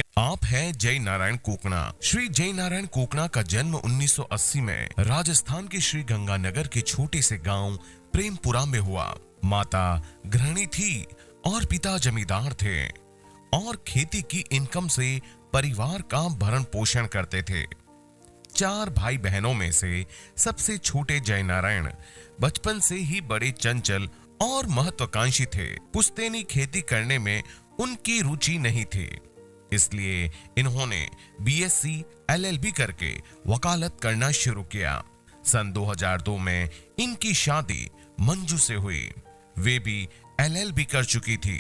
आप हैं जय नारायण कोकणा। श्री जय नारायण कोकणा का जन्म 1980 में राजस्थान के श्री गंगानगर के छोटे से गांव प्रेमपुरा में हुआ। माता गृहिणी थी और पिता जमींदार थे और खेती की इनकम से परिवार का भरण पोषण करते थे। 4 भाई बहनों में से सबसे छोटे जय नारायण बचपन से ही बड़े चंचल और महत्वाकांक्षी थे। पुश्तैनी खेती करने में उनकी रुचि नहीं थी, इसलिए इन्होंने बीएससी एलएलबी करके वकालत करना शुरू किया। सन 2002 में इनकी शादी मंजू से हुई। वे भी एलएलबी कर चुकी थी।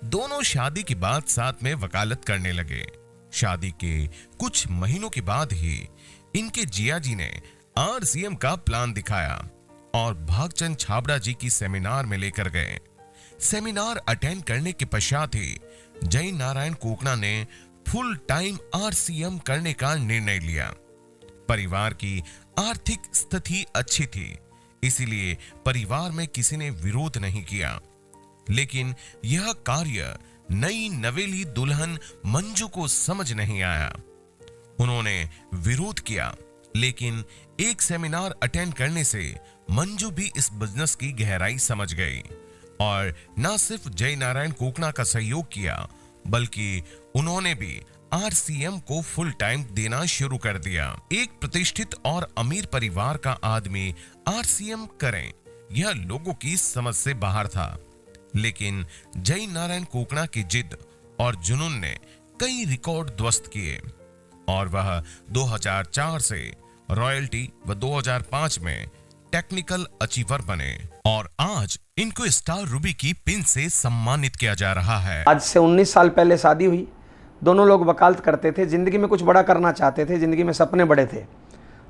दोनों शादी के बाद साथ में वकालत करने लगे। शादी के कुछ महीनों के बाद ही इनके जिया जी ने आरसीएम का प्लान दिखाया और भागचंद छाबड़ा जी की सेमिनार में लेकर गए। सेमिनार अटेंड करने के पश्चात ही जय नारायण कोकणा ने फुल टाइम आरसीएम करने का निर्णय लिया। परिवार की आर्थिक स्थिति अच्छी थी, इसीलिए परिवार में किसी ने विरोध नहीं किया। लेकिन यह कार्य नई नवेली दुल्हन मंजू को समझ नहीं आया। उन्होंने विरोध किया, लेकिन एक सेमिनार अटेंड करने से मंजू भी इस बिजनेस की गहराई समझ गई और न सिर्फ जय नारायण कोकणा का सहयोग किया, बल्कि उन्होंने भी आरसीएम को फुल टाइम देना शुरू कर दिया। एक प्रतिष्ठित और अमीर परिवार का आदमी आरसीएम करें, यह लोगों की समझ से बाहर था। लेकिन जय नारायण कोकणा की जिद और जुनून ने कई रिकॉर्ड ध्वस्त किए और वह 2004 से रॉयल्टी व 2005 में टेक्निकल अचीवर बने और आज इनको स्टार रूबी की पिन से सम्मानित किया जा रहा है। आज से 19 साल पहले शादी हुई। दोनों लोग वकालत करते थे, जिंदगी में कुछ बड़ा करना चाहते थे, जिंदगी में सपने बड़े थे,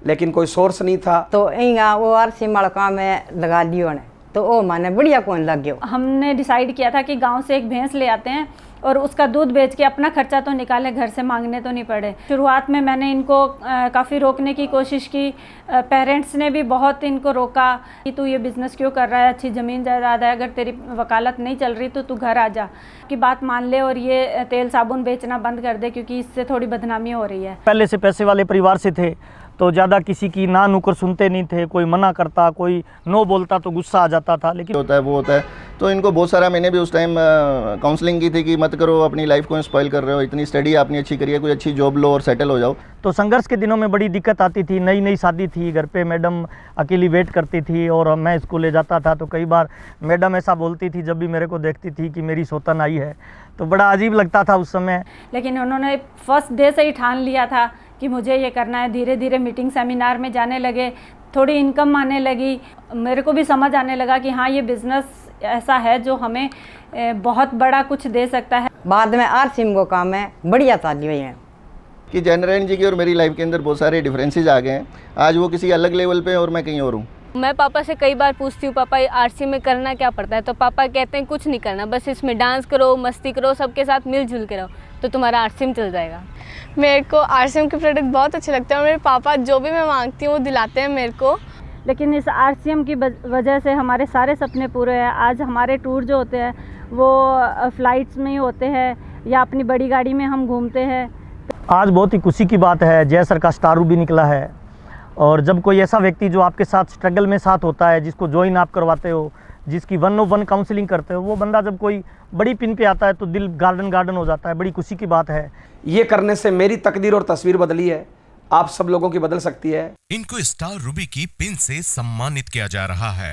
लेकिन कोई सोर्स नहीं था। तो यहाँ वो आरसीएम वाला काम में लगा लियो ने, तो वो माने बढ़िया कौन लग गयो। हमने डिसाइड किया था कि गांव से एक भैंस ले आते हैं और उसका दूध बेच के अपना खर्चा तो निकाले, घर से मांगने तो नहीं पड़े। शुरुआत में मैंने इनको काफ़ी रोकने की कोशिश की। पेरेंट्स ने भी बहुत इनको रोका कि तू ये बिज़नेस क्यों कर रहा है, अच्छी ज़मीन जायदाद है, अगर तेरी वकालत नहीं चल रही तो तू घर आ जा, की बात मान ले और ये तेल साबुन बेचना बंद कर दे, क्योंकि इससे थोड़ी बदनामी हो रही है। पहले से पैसे वाले परिवार से थे तो ज़्यादा किसी की ना नुकर सुनते नहीं थे। कोई मना करता, कोई नो बोलता तो गुस्सा आ जाता था। लेकिन होता है वो होता है, तो इनको बहुत सारा मैंने भी उस टाइम काउंसलिंग की थी कि मत करो, अपनी लाइफ को स्पॉइल कर रहे हो, इतनी स्टडी आपने अच्छी करी है, कोई अच्छी जॉब लो और सेटल हो जाओ। तो संघर्ष के दिनों में बड़ी दिक्कत आती थी। नई नई शादी थी, घर पे मैडम अकेली वेट करती थी और मैं स्कूल ले जाता था, तो कई बार मैडम ऐसा बोलती थी जब भी मेरे को देखती थी कि मेरी सौतन आई है, तो बड़ा अजीब लगता था उस समय। लेकिन उन्होंने फर्स्ट डे से ही ठान लिया था कि मुझे ये करना है। धीरे धीरे मीटिंग सेमिनार में जाने लगे, थोड़ी इनकम आने लगी, मेरे को भी समझ आने लगा कि हाँ ये बिज़नेस ऐसा है जो हमें बहुत बड़ा कुछ दे सकता है। बाद में आरसीएम को काम है बढ़िया चाली हुई है कि जय नारायण जी की और मेरी लाइफ के अंदर बहुत सारे डिफरेंसेस आ गए हैं। आज वो किसी अलग लेवल पे और मैं कहीं और हूँ। मैं पापा से कई बार पूछती हूँ, पापा आरसीएम में करना क्या पड़ता है, तो पापा कहते हैं कुछ नहीं करना, बस इसमें डांस करो, मस्ती करो, सबके साथ मिलजुल के रहो, तो तुम्हारा आरसीएम चल जाएगा। मेरे को आरसीएम के प्रोडक्ट बहुत अच्छे लगते हैं और मेरे पापा जो भी मैं मांगती हूँ वो दिलाते हैं मेरे को। लेकिन इस आरसीएम की वजह से हमारे सारे सपने पूरे हैं। आज हमारे टूर जो होते हैं वो फ्लाइट्स में ही होते हैं या अपनी बड़ी गाड़ी में हम घूमते हैं। आज बहुत ही खुशी की बात है, जय सर का स्टार रूबी निकला है। और जब कोई ऐसा व्यक्ति जो आपके साथ स्ट्रगल में साथ होता है, जिसको ज्वाइन आप करवाते हो, जिसकी 1-on-1 काउंसलिंग करते हो, वो बंदा जब कोई बड़ी पिन पे आता है तो दिल गार्डन हो जाता है। बड़ी खुशी की बात है। ये करने से मेरी तकदीर और तस्वीर बदली है, आप सब लोगों की बदल सकती है। इनको स्टार रूबी की पिन से सम्मानित किया जा रहा है।